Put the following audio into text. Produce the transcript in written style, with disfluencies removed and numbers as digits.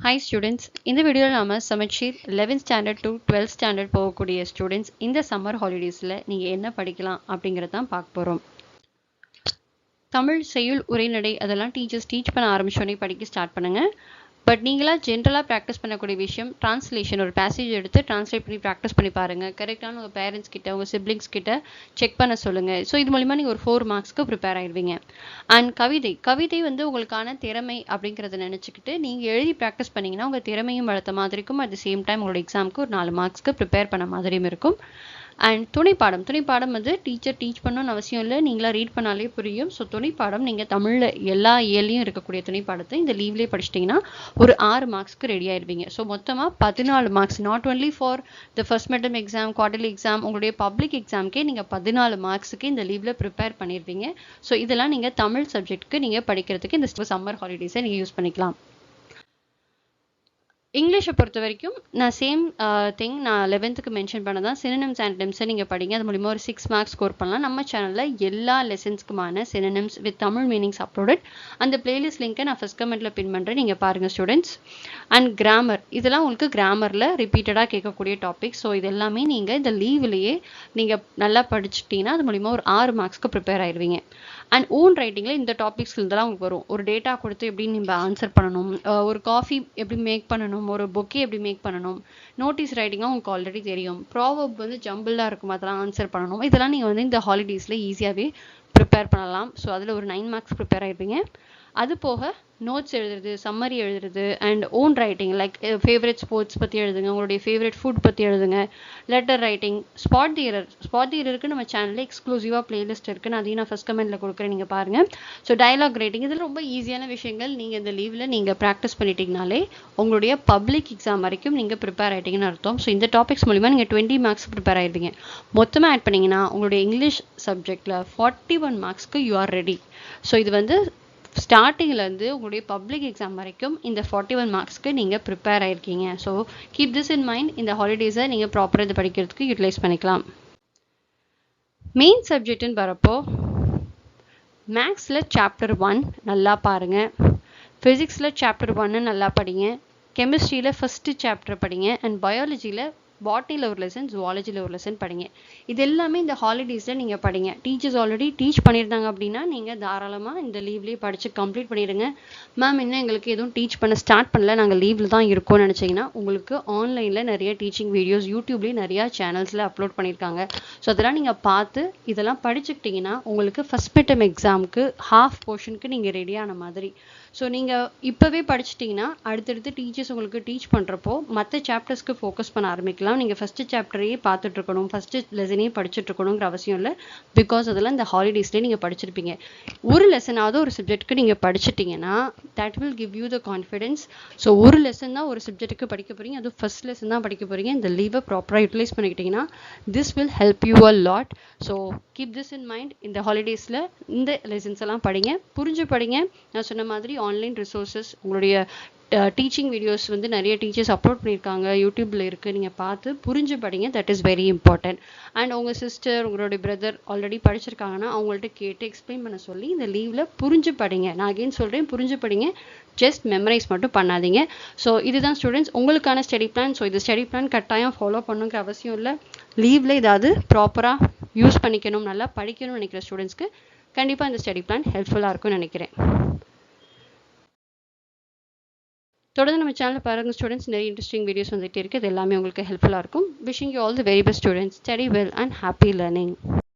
Hi students, இந்த வீடியோவில் நாம சமச்சீர் 11th standard to 12th standard போகக்கூடிய ஸ்டூடெண்ட்ஸ் இந்த சம்மர் ஹாலிடேஸில் நீங்கள் என்ன படிக்கலாம் அப்படிங்கிறத தான் பார்க்க போகிறோம். தமிழ் செய்யுள் உரைநடை அதெல்லாம் டீச்சர்ஸ் டீச் பண்ண ஆரம்பிச்சோடனே படிக்க ஸ்டார்ட் பண்ணுங்கள். பட் நீங்களாக ஜென்ரலாக ப்ராக்டிஸ் பண்ணக்கூடிய விஷயம் ட்ரான்ஸ்லேஷன். ஒரு பேசேஜ் எடுத்து ட்ரான்ஸ்லேட் பண்ணி ப்ராக்டிஸ் பண்ணி பாருங்கள். கரெக்டான உங்கள் பேரண்ட்ஸ் கிட்ட உங்கள் சிப்ளிங்ஸ் கிட்ட செக் பண்ண சொல்லுங்கள். ஸோ இது மூலிமா நீங்கள் ஒரு 4 மார்க்ஸ்க்கு ப்ரிப்பேர் ஆயிடுவீங்க. அண்ட் கவிதை வந்து உங்களுக்கான திறமை அப்படிங்கிறத நினச்சிக்கிட்டு நீங்கள் எழுதி ப்ராக்டிஸ் பண்ணிங்கன்னா உங்கள் திறமையும் வளர்த்த மாதிரி இருக்கும். அட் த சேம் டைம் உங்களோட எக்ஸாமுக்கு ஒரு 4 மார்க்ஸ்க்கு ப்ரிப்பேர் பண்ண மாதிரியும் இருக்கும். அண்ட் துணைப்பாடம் வந்து டீச்சர் டீச் பண்ணணும்னு அவசியம் இல்லை, நீங்களாக ரீட் பண்ணாலே புரியும். ஸோ துணைப்பாடம் நீங்கள் தமிழில் எல்லா இயர்லையும் இருக்கக்கூடிய துணைப்பாடத்தை இந்த லீவ்லேயே படிச்சிட்டிங்கன்னா ஒரு 6 மார்க்ஸ்க்கு ரெடி ஆயிடுவீங்க. ஸோ மொத்தமாக 14 marks, not only for the first midterm exam, quarterly exam, உங்களுடைய பப்ளிக் எக்ஸாமுக்கே நீங்கள் 14 மார்க்ஸுக்கு இந்த லீவில் ப்ரிப்பேர் பண்ணிடுவீங்க. ஸோ இதெல்லாம் நீங்கள் தமிழ் சப்ஜெக்ட்டுக்கு நீங்கள் படிக்கிறதுக்கு இந்த சம்மர் ஹாலிடேஸை நீங்கள் யூஸ் பண்ணிக்கலாம். இங்கிலீஷை பொறுத்த வரைக்கும் நான் சேம் திங் நான் 11th மென்ஷன் பண்ணதான் சினோனிம்ஸ் அண்ட் ஆன்டனிம்ஸை நீங்கள் படிங்க. அது மூலிமா ஒரு 6 மார்க்ஸ் ஸ்கோர் பண்ணலாம். நம்ம சேனலில் எல்லா லெசன்ஸ்க்குமான synonyms with Tamil meanings uploaded. அந்த பிளேலிஸ்ட் லிங்க்கை நான் ஃபஸ்ட் கமெண்ட்டில் பின் பண்ணுறேன், நீங்கள் பாருங்கள் ஸ்டூடெண்ட்ஸ். அண்ட் கிராமர், இதெல்லாம் உங்களுக்கு கிராமரில் ரிப்பீட்டடாக கேட்கக்கூடிய டாபிக். ஸோ இது எல்லாமே நீங்கள் இந்த லீவ்லேயே நீங்கள் நல்லா படிச்சுட்டிங்கன்னா அது மூலிமா ஒரு 6 மார்க்ஸ்க்கு ப்ரிப்பேர் ஆயிடுவீங்க. அண்ட் ஓன் ரைட்டிங்கில் இந்த டாபிக்ஸ் இதெல்லாம் உங்களுக்கு வரும். ஒரு டேட்டா கொடுத்து எப்படி நம்ம ஆன்சர் பண்ணணும், ஒரு காஃபி எப்படி மேக் பண்ணணும், ஒரு பொக்கே எப்படி மேக் பண்ணணும், நோட்டீஸ் ரைட்டிங்காக உங்களுக்கு ஆல்ரெடி தெரியும். ப்ராவர்ப் வந்து ஜம்பிளாக இருக்கும், அதெல்லாம் ஆன்சர் பண்ணணும். இதெல்லாம் நீங்கள் வந்து இந்த ஹாலிடேஸில் ஈஸியாகவே ப்ரிப்பேர் பண்ணலாம். ஸோ அதில் ஒரு 9 மார்க்ஸ் ப்ரிப்பேர் ஆகிருப்பீங்க. அது போக நோட்ஸ் எழுதுறது, சம்மரி எழுதுறது and own writing like favourite sports பற்றி எழுதுங்க, உங்களுடைய ஃபேவரட் ஃபுட் பற்றி எழுதுங்க. லெட்டர் ரைட்டிங், ஸ்பாட் தி எரருக்கு நம்ம சேனலில் எக்ஸ்க்ளூசிவாக பிளேலிஸ்ட் இருக்குது, நான் அதையும் நான் ஃபஸ்ட் கமெண்ட்டில் கொடுக்குறேன், நீங்கள் பாருங்கள். ஸோ டயலாக் ரைட்டிங், இதில் ரொம்ப ஈஸியான விஷயங்கள் நீங்கள் இந்த லீவில் நீங்கள் ப்ராக்டிஸ் பண்ணிட்டீங்கனாலே உங்களுடைய பப்ளிக் எக்ஸாம் வரைக்கும் நீங்கள் ப்ரிப்பேர் ஆகிட்டீங்கன்னு அர்த்தம். ஸோ இந்த டாபிக்ஸ் மூலிமா நீங்கள் 20 மார்க்ஸ் ப்ரிப்பேர் ஆகிடுவீங்க. மொத்தமாக ஆட் பண்ணிங்கன்னா உங்களுடைய இங்கிலீஷ் சப்ஜெக்டில் 41 மார்க்ஸ்க்கு யூ ஆர் ரெடி. ஸோ இது வந்து ஸ்டார்டிங்லேருந்து உங்களுடைய பப்ளிக் எக்ஸாம் வரைக்கும் இந்த 41 மார்க்ஸ்க்கு நீங்கள் ப்ரிப்பேர் ஆகிருக்கீங்க. So keep this in mind. இந்த ஹாலிடேஸை நீங்கள் ப்ராப்பராக இது படிக்கிறதுக்கு யூட்டிலைஸ் பண்ணிக்கலாம். மெயின் சப்ஜெக்ட்னு வரப்போ மேக்ஸில் சாப்டர் 1 நல்லா பாருங்கள், ஃபிசிக்ஸில் சாப்டர் 1 நல்லா படிங்க, கெமிஸ்ட்ரியில் ஃபஸ்ட்டு சாப்டர் படிங்க, அண்ட் பயாலஜியில் பாட்னியில் ஒரு லெசன், ஜுவாலஜியில் ஒரு லெசன் படிங்க. இது எல்லாமே இந்த ஹாலிடேஸில் நீங்கள் படிங்க. டீச்சர்ஸ் ஆல்ரெடி டீச் பண்ணியிருந்தாங்க அப்படின்னா நீங்கள் தாராளமாக இந்த லீவ்லேயே படித்து கம்ப்ளீட் பண்ணிடுங்க. மேம் இன்னும் எங்களுக்கு எதுவும் டீச் பண்ண ஸ்டார்ட் பண்ணல, நாங்கள் லீவில் தான் இருக்கோம்னு நினச்சிங்கன்னா உங்களுக்கு ஆன்லைனில் நிறைய டீச்சிங் வீடியோஸ் யூடியூப்லேயே நிறையா சேனல்ஸில் அப்லோட் பண்ணியிருக்காங்க. ஸோ அதெல்லாம் நீங்கள் பார்த்து இதெல்லாம் படிச்சுக்கிட்டிங்கன்னா உங்களுக்கு ஃபஸ்ட் மிட்டம் எக்ஸாமுக்கு ஹாஃப் போர்ஷனுக்கு நீங்கள் ரெடியான மாதிரி. ஸோ நீங்கள் இப்போவே படிச்சிட்டிங்கன்னா அடுத்தடுத்து டீச்சர்ஸ் உங்களுக்கு டீச் பண்ணுறப்போ மற்ற சாப்டர்ஸ்க்கு ஃபோக்கஸ் பண்ண ஆரம்பிக்கலாம். நீங்கள் ஃபஸ்ட்டு சாப்டரையே பார்த்துட்ருக்கணும், ஃபஸ்ட்டு லெசனையே படிச்சுட்ருக்கணுங்கிற அவசியம் இல்லை. பிகாஸ் அதெல்லாம் இந்த ஹாலிடேஸ்லேயே நீங்கள் படிச்சிருப்பீங்க. ஒரு லெசனாவது ஒரு சப்ஜெக்ட்டுக்கு நீங்கள் படிச்சிட்டிங்கன்னா that will give you the confidence. So ஒரு லெசன் தான் ஒரு சப்ஜெக்ட்டுக்கு படிக்க போகிறீங்க, அதுவும் ஃபஸ்ட் லெசன் தான் படிக்க போகிறீங்க. இந்த லீவை ப்ராப்பராக யூட்டிலைஸ் பண்ணிக்கிட்டிங்கன்னா this will help you a lot. So keep this in mind. இந்த ஹாலிடேஸில் இந்த லெசன்ஸ் எல்லாம் படிங்க, புரிஞ்சு படிங்க. நான் சொன்ன மாதிரி ஆன்லைன் ரிசோர்ஸஸ், உங்களுடைய டீச்சிங் வீடியோஸ் வந்து நிறைய டீச்சர்ஸ் அப்லோட் பண்ணியிருக்காங்க, யூடியூப்பில் இருக்குது, நீங்கள் பார்த்து புரிஞ்சு படிங்க. That is very important. And உங்கள் சிஸ்டர், உங்களுடைய பிரதர் ஆல்ரெடி படிச்சிருக்காங்கன்னா அவங்கள்ட்ட கேட்டு எக்ஸ்பிளைன் பண்ண சொல்லி இந்த லீவில் புரிஞ்சு படிங்க. நான் அகெயின் சொல்கிறேன், புரிஞ்சு படிங்க, ஜஸ்ட் மெமரைஸ் மட்டும் பண்ணாதீங்க. ஸோ இதுதான் ஸ்டூடெண்ட்ஸ் உங்களுக்கான ஸ்டடி பிளான். ஸோ இது ஸ்டடி பிளான் கட்டாயம் ஃபாலோ பண்ணுங்கிற அவசியம் இல்லை. லீவில் ஏதாவது ப்ராப்பராக யூஸ் பண்ணிக்கணும், நல்லா படிக்கணும்னு நினைக்கிற ஸ்டூடெண்ட்ஸ்க்கு கண்டிப்பாக இந்த ஸ்டடி பிளான் ஹெல்ப்ஃபுல்லாக இருக்கும்னு நினைக்கிறேன். தொடர்ந்து நம்ம சேனலில் பாருங்கள் ஸ்டூடெண்ட்ஸ், நிறைய இன்ட்ரெஸ்டிங் வீடியோஸ் வந்துகிட்டே இருக்குது. இது எல்லாமே உங்களுக்கு ஹெல்ப்ஃபுல்லாக இருக்கும். Wishing you all the very best students. Study well and happy learning.